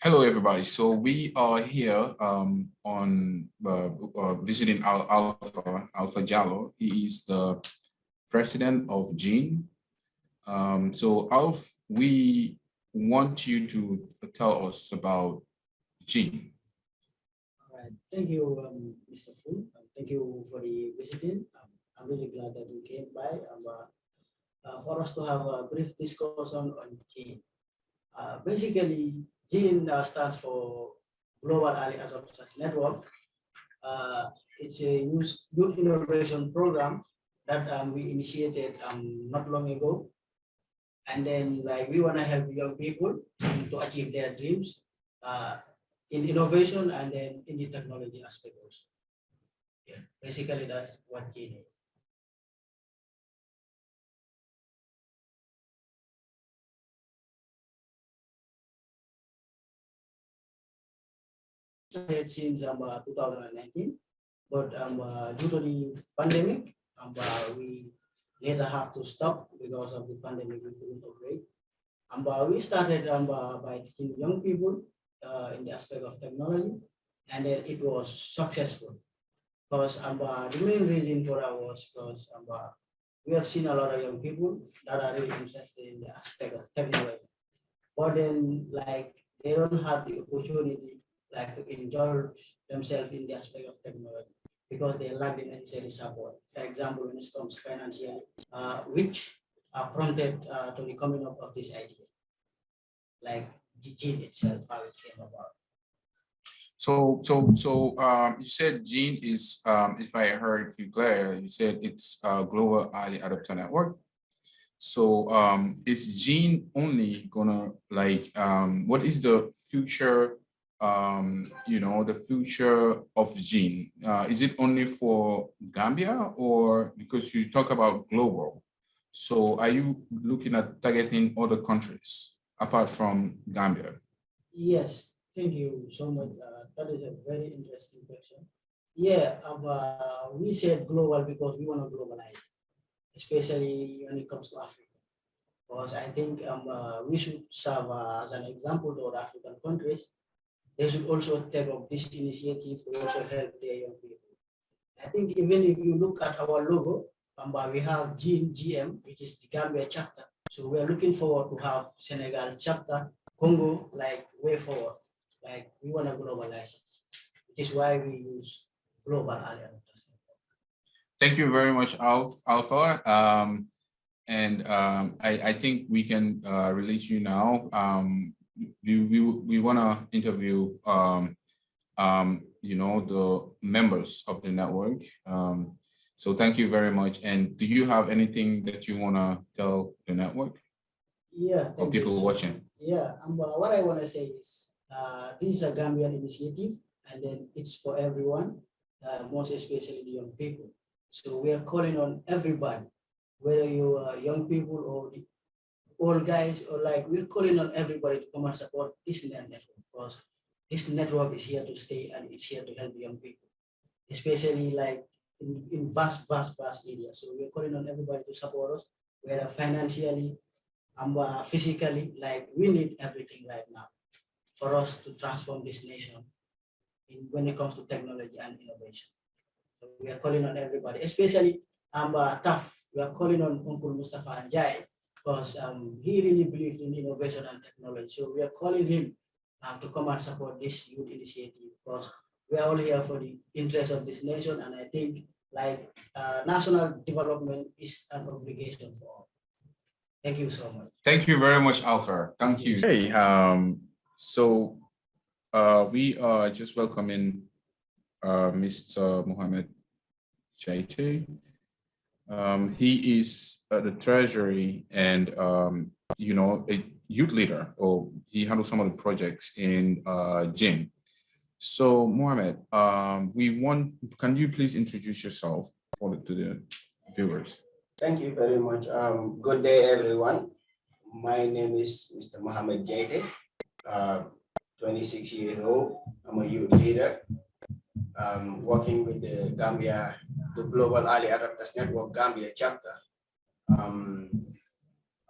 Hello, everybody. So we are here on visiting Alpha Jallo. He is the president of G.E.A.N. So Alf, we want you to tell us about G.E.A.N. All right. Thank you, Mr. Fu. Thank you for the visiting. I'm really glad that you came by for us to have a brief discussion on G.E.A.N. Basically, G.E.A.N stands for Global Early Adopters Network. It's a youth innovation program that we initiated not long ago. And then we want to help young people to achieve their dreams in innovation and then in the technology aspect also. Yeah, basically that's what G.E.A.N is. Started since 2019, but due to the pandemic, we later have to stop because of the pandemic. We couldn't operate. We started by teaching young people in the aspect of technology, and then it was successful. Because the main reason for that was because we have seen a lot of young people that are really interested in the aspect of technology, but then they don't have the opportunity to indulge themselves in the aspect of technology because they lack the necessary support. For example, when it comes financially, which prompted to the coming up of this idea, like the G.E.A.N itself, how it came about. So you said G.E.A.N is, if I heard you clear, you said it's a Global Early Adopter Network. So is G.E.A.N only gonna what is the future, the future of G.E.A.N? Is it only for Gambia, or because you talk about global? So are you looking at targeting other countries apart from Gambia? Yes, thank you so much. That is a very interesting question. Yeah, we said global because we want to globalize, especially when it comes to Africa. Because I think we should serve as an example to other African countries. They should also take up this initiative to also help their young people. I think even if you look at our logo, we have G.E.A.N GM, which is the Gambia chapter. So we are looking forward to have Senegal chapter, Congo, way forward. We want to globalize it, which is why we use global early adopters. Thank you very much, Alpha. I think we can release you now. We want to interview the members of the network. So thank you very much. And do you have anything that you want to tell the network? Yeah, or people watching? Yeah, what I want to say is this is a Gambian initiative, and then it's for everyone, most especially the young people. So we are calling on everybody, whether you are young people or the old guys, or we're calling on everybody to come and support this network, because this network is here to stay and it's here to help young people, especially in vast areas. So we're calling on everybody to support us, whether financially and physically. We need everything right now for us to transform this nation when it comes to technology and innovation. So we are calling on everybody, especially tough. We are calling on Uncle Mustafa Njai because he really believes in innovation and technology. So we are calling him to come and support this youth initiative, because we are all here for the interest of this nation, and I think national development is an obligation for all. Thank you so much. Thank you very much, Alpha. Thank you. Hey, so we are just welcoming Mr. Mohammed Jaite. He is the treasury and a youth leader, or he handles some of the projects in G.E.A.N. So Mohammed, can you please introduce yourself to the viewers? Thank you very much. Good day, everyone. My name is Mr. Mohammed Jaite, 26 years old. I'm a youth leader, working with the Global Early Adopters Network Gambia chapter.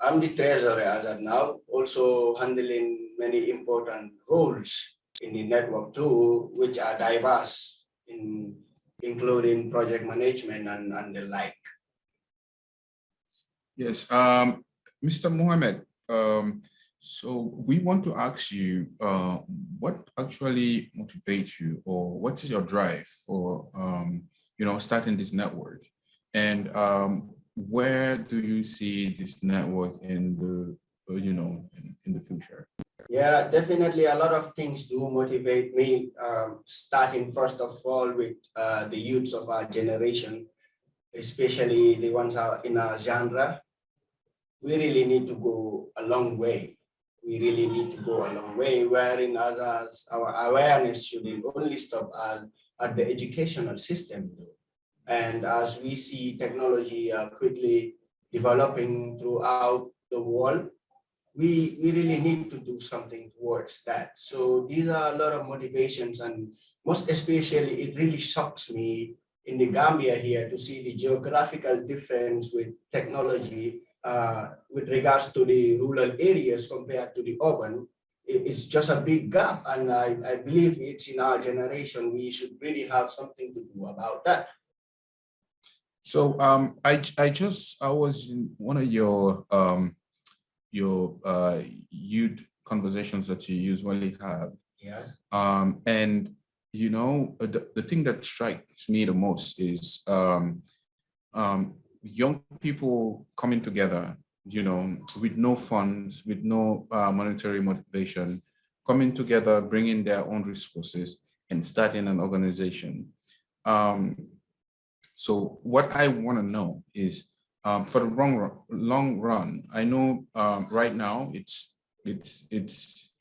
I'm the treasurer as of now, also handling many important roles in the network too, which are diverse, including project management and the like. Yes, Mr. Mohammed, so we want to ask you, what actually motivates you, or what is your drive for, starting this network? And where do you see this network in the, in the future? Yeah, definitely a lot of things do motivate me, starting first of all with the youths of our generation, especially the ones in our genre. We really need to go a long way. We really need to go a long way, wherein as our awareness shouldn't only stop at the educational system, though. And as we see technology quickly developing throughout the world, we really need to do something towards that. So these are a lot of motivations, and most especially, it really shocks me in the Gambia here to see the geographical difference with technology with regards to the rural areas compared to the urban. It's just a big gap, and I believe it's in our generation, we should really have something to do about that. So I was in one of your youth conversations that you usually have. Yes. And the thing that strikes me the most is young people coming together, with no funds, with no monetary motivation, coming together, bringing their own resources and starting an organization. So what I want to know is, for the long run, I know right now it's because it's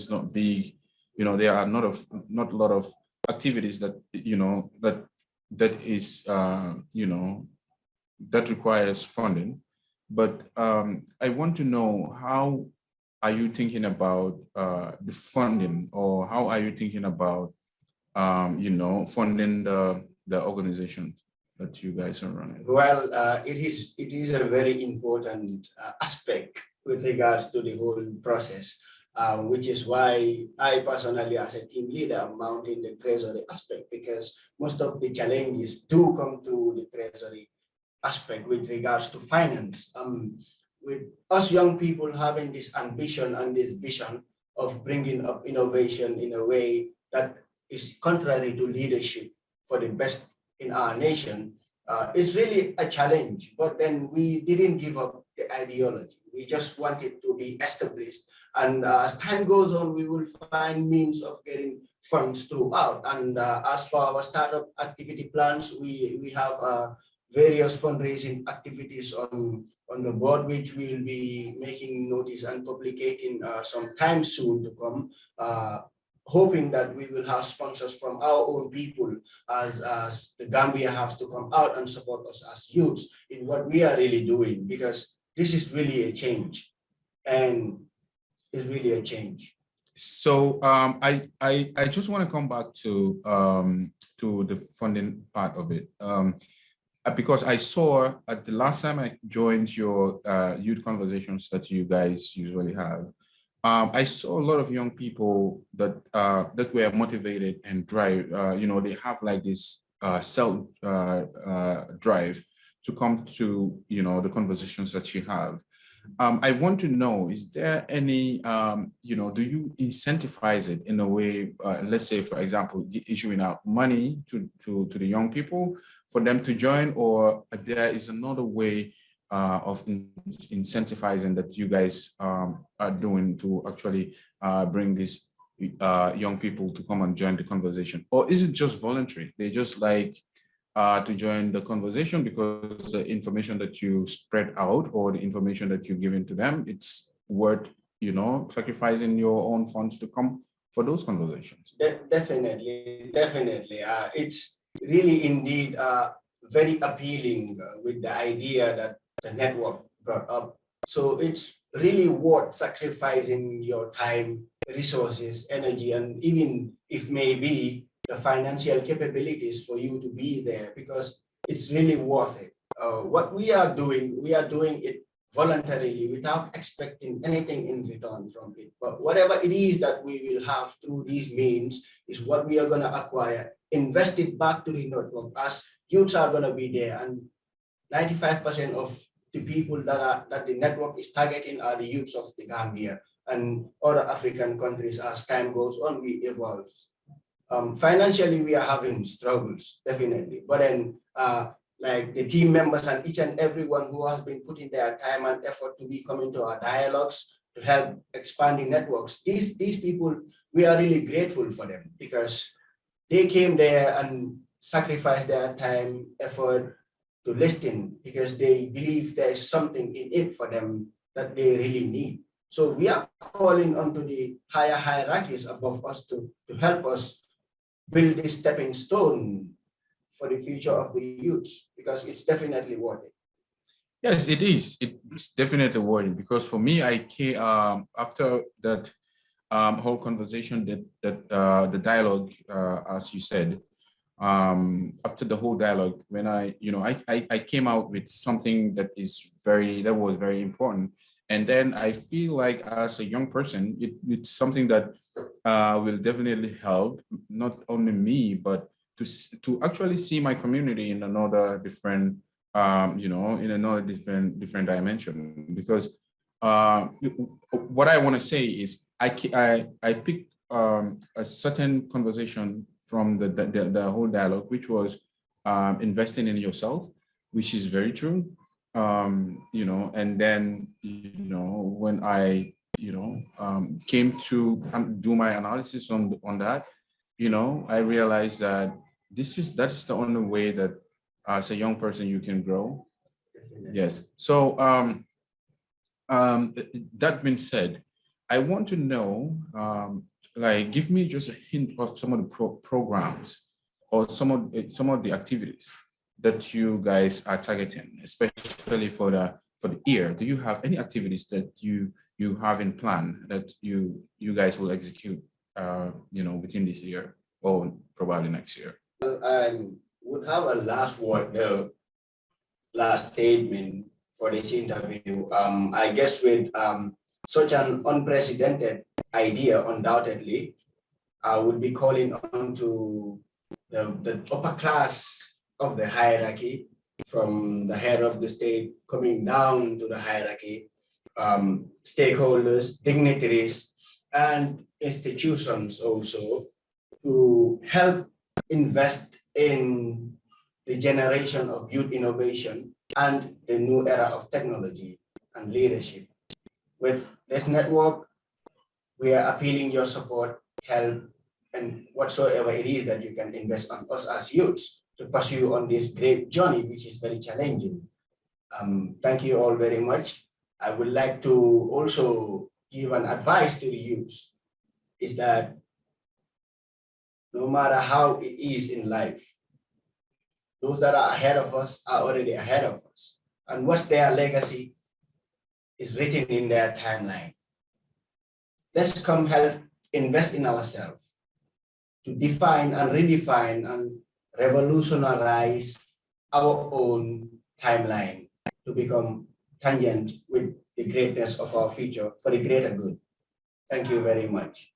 not big, there are not a lot of activities that that is that requires funding. But I want to know, how are you thinking about the funding, or how are you thinking about funding the organizations that you guys are running? Well, it is a very important aspect with regards to the whole process, which is why I personally, as a team leader, am mounting the treasury aspect, because most of the challenges do come through the treasury aspect with regards to finance. With us young people having this ambition and this vision of bringing up innovation in a way that is contrary to leadership for the best in our nation, it's really a challenge. But then we didn't give up the ideology. We just wanted to be established. And as time goes on, we will find means of getting funds throughout. And as for our startup activity plans, we have various fundraising activities on the board, which we'll be making notice and publicating sometime soon to come, hoping that we will have sponsors from our own people, as the Gambia has to come out and support us as youths in what we are really doing, because this is really a change, and it's really a change. So I just want to come back to the funding part of it. Because I saw at the last time I joined your youth conversations that you guys usually have, I saw a lot of young people that that were motivated and drive. They have like this self drive to come to the conversations that you have. I want to know, is there any, do you incentivize it in a way, let's say, for example, issuing out money to the young people for them to join, or there is another way of incentivizing that you guys are doing to actually bring these young people to come and join the conversation? Or is it just voluntary? They just like to join the conversation because the information that you spread out, or the information that you've given to them, it's worth, sacrificing your own funds to come for those conversations? Definitely. It's really indeed very appealing with the idea that the network brought up. So it's really worth sacrificing your time, resources, energy, and even if maybe the financial capabilities for you to be there, because it's really worth it. What we are doing it voluntarily without expecting anything in return from it. But whatever it is that we will have through these means is what we are going to acquire, invest it back to the network, as youths are going to be there, and 95% of the people that the network is targeting are the youths of the Gambia and other African countries. As time goes on, we evolve. Financially, we are having struggles, definitely. But then, like the team members and each and everyone who has been putting their time and effort to be coming to our dialogues to help expanding networks, these people, we are really grateful for them, because they came there and sacrificed their time, effort to listen, because they believe there is something in it for them that they really need. So we are calling onto the higher hierarchies above us to help us build this stepping stone for the future of the youth, because it's definitely worth it. Yes, it is. It's definitely worth it, because for me, I came after that whole conversation, that the dialogue, as you said, after the whole dialogue, when I came out with something that was very important. And then I feel like, as a young person, it's something that will definitely help not only me, but to actually see my community in another different, in another different dimension. Because what I want to say is, I picked a certain conversation from the whole dialogue, which was investing in yourself, which is very true. And then, when I, came to do my analysis on that, I realized that that is the only way that as a young person you can grow. Yes. So that being said, I want to know, like, give me just a hint of some of the programs or some of the activities that you guys are targeting, especially for the year. Do you have any activities that you have in plan that you guys will execute, within this year or probably next year? I would have a last word, the last statement for this interview. I guess with such an unprecedented idea, undoubtedly, I would be calling on to the upper class of the hierarchy, from the head of the state coming down to the hierarchy, stakeholders, dignitaries, and institutions also, to help invest in the generation of youth innovation and the new era of technology and leadership. With this network, we are appealing your support, help, and whatsoever it is that you can invest on us as youths to pursue on this great journey, which is very challenging. Thank you all very much. I would like to also give an advice to the youths, is that no matter how it is in life, those that are ahead of us are already ahead of us. And what's their legacy is written in their timeline. Let's come help invest in ourselves to define and redefine and revolutionize our own timeline to become tangent with the greatness of our future for the greater good. Thank you very much.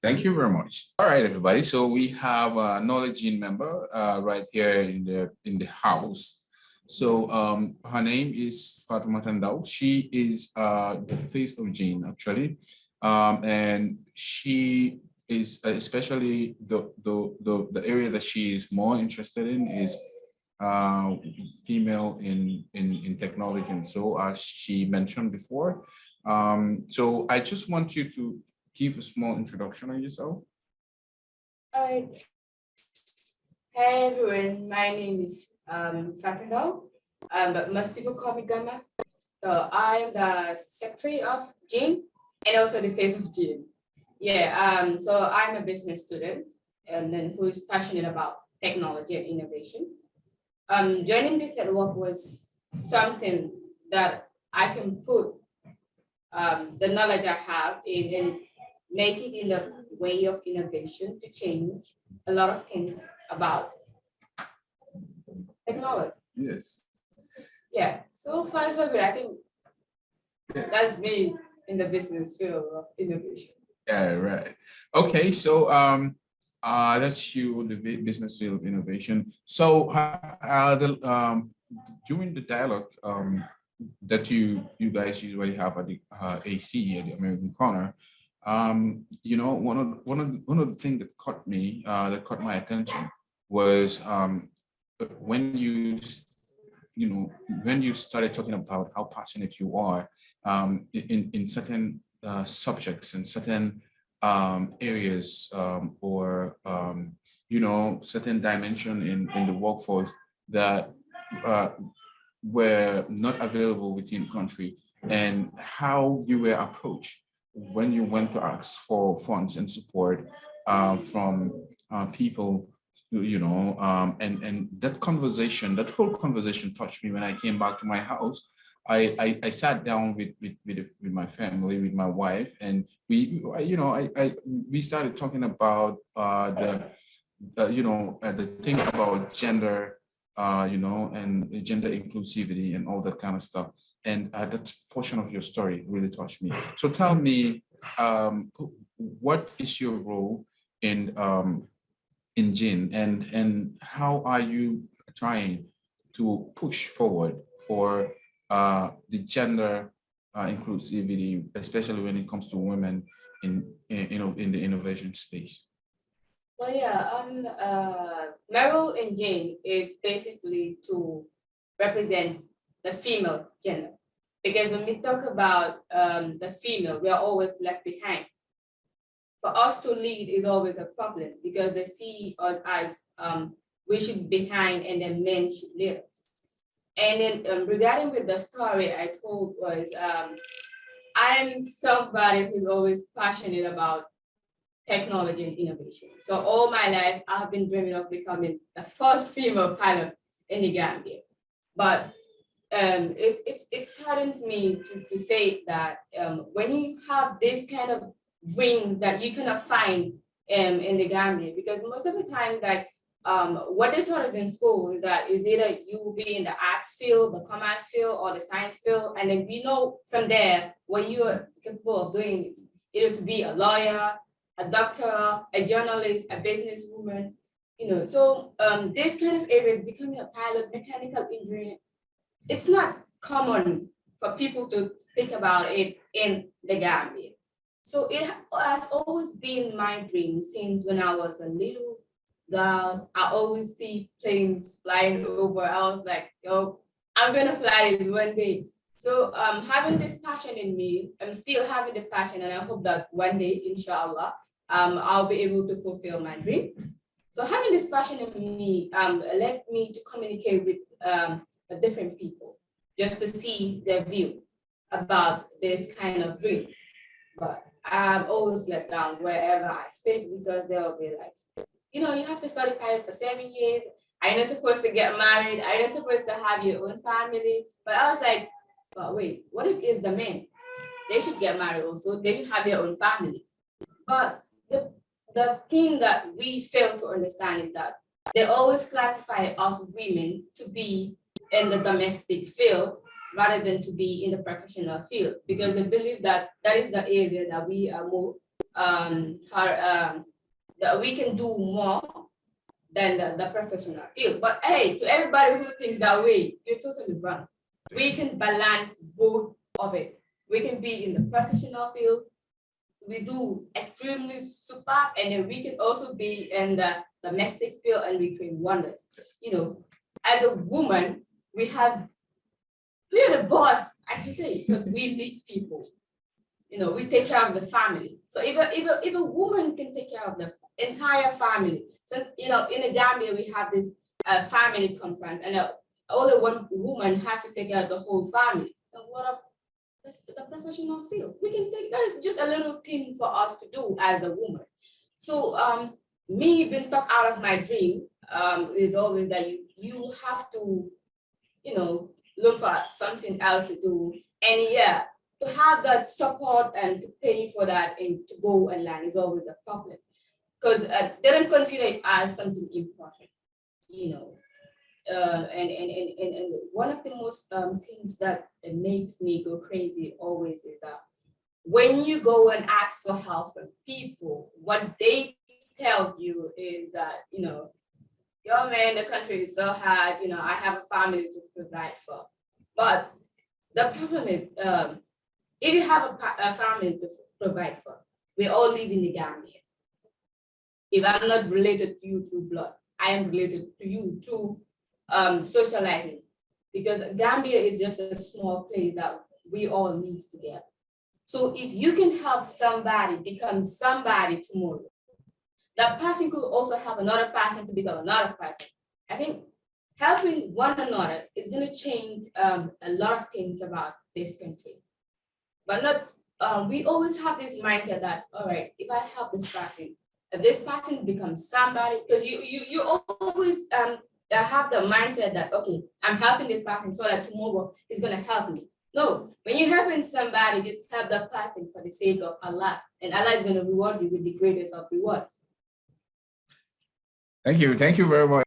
Thank you very much. All right, everybody. So we have a Knowledge G.E.A.N member right here in the house. So her name is FATU. She is the face of G.E.A.N, actually, and she is especially the area that she is more interested in is female in technology, and so, as she mentioned before. So I just want you to give a small introduction on yourself. All right. Hey everyone, my name is FATU, but most people call me Grandma. So I am the secretary of G.E.A.N and also the face of G.E.A.N. Yeah, so I'm a business student and then who is passionate about technology and innovation. Joining this network was something that I can put the knowledge I have in make it in the way of innovation to change a lot of things about technology. Yes. Yeah, so far so good. I think Yes. That's me in the business field of innovation. Yeah, right. Okay, so that's you in the business field of innovation. So during the dialogue that you guys usually have at the AC at the American Corner, one of the things that caught my attention was when when you started talking about how passionate you are in certain subjects and certain areas or certain dimension in the workforce that uh, were not available within country, and how you were approached when you went to ask for funds and support from people, and that whole conversation touched me. When I came back to my house, I sat down with my family, with my wife, and we started talking about the thing about gender, and gender inclusivity and all that kind of stuff. And that portion of your story really touched me. So tell me, what is your role in G.E.A.N, and how are you trying to push forward for the gender inclusivity, especially when it comes to women in the innovation space? Well, yeah, my role in G.E.A.N is basically to represent the female gender. Because when we talk about the female, we are always left behind. For us to lead is always a problem because they see us as we should be behind and then men should lead us. And then regarding with the story I told was, I'm somebody who's always passionate about technology and innovation. So all my life, I've been dreaming of becoming the first female pilot in the Gambia. But it saddens me to say that when you have this kind of dream that you cannot find in the Gambia, because most of the time, like what they taught us in school is that is either you will be in the arts field, the commerce field, or the science field, and then we know from there what you are capable of doing is either to be a lawyer, a doctor, a journalist, a businesswoman, So this kind of areas, becoming a pilot, mechanical engineer, it's not common for people to think about it in the Gambia. So it has always been my dream since when I was a little girl. I always see planes flying over. I was like, yo, I'm gonna fly this one day. So having this passion in me, I'm still having the passion, and I hope that one day, inshallah, I'll be able to fulfill my dream. So having this passion in me led me to communicate with different people just to see their view about this kind of dreams. But I'm always let down wherever I speak because they'll be like, you have to study pilot for 7 years. Are you not supposed to get married? Are you not supposed to have your own family? But I was like, but wait, what if it's the men? They should get married also. They should have their own family. But the thing that we fail to understand is that they always classify us women to be in the domestic field rather than to be in the professional field, because they believe that that is the area that we are more that we can do more than the professional field. But hey, to everybody who thinks that way, you're totally wrong. We can balance both of it. We can be in the professional field, we do extremely superb, and then we can also be in the domestic field and we create wonders. As a woman, we are the boss, I can say, because we lead people. We take care of the family. So if a woman can take care of the entire family, so in the Gambia we have this family compound, and only one woman has to take care of the whole family. And what of the professional field? We can take that's just a little thing for us to do as a woman. So me being talked out of my dream is always that you have to look for something else to do, and yeah, to have that support and to pay for that and to go and learn is always a problem, because they don't consider it as something important. and one of the most things that makes me go crazy always is that when you go and ask for help from people, what they tell you is that, yo man, the country is so hard, I have a family to provide for. But the problem is, if you have a family to provide for, we all live in the Gambia. If I'm not related to you through blood, I am related to you through socializing, because Gambia is just a small place that we all live together. So if you can help somebody become somebody tomorrow, that person could also help another person to become another person. I think helping one another is going to change a lot of things about this country. But not, we always have this mindset that, all right, if I help this person, if this person becomes somebody, because you always have the mindset that, okay, I'm helping this person so that tomorrow is going to help me. No, when you're helping somebody, just help that person for the sake of Allah, and Allah is going to reward you with the greatest of rewards. Thank you very much.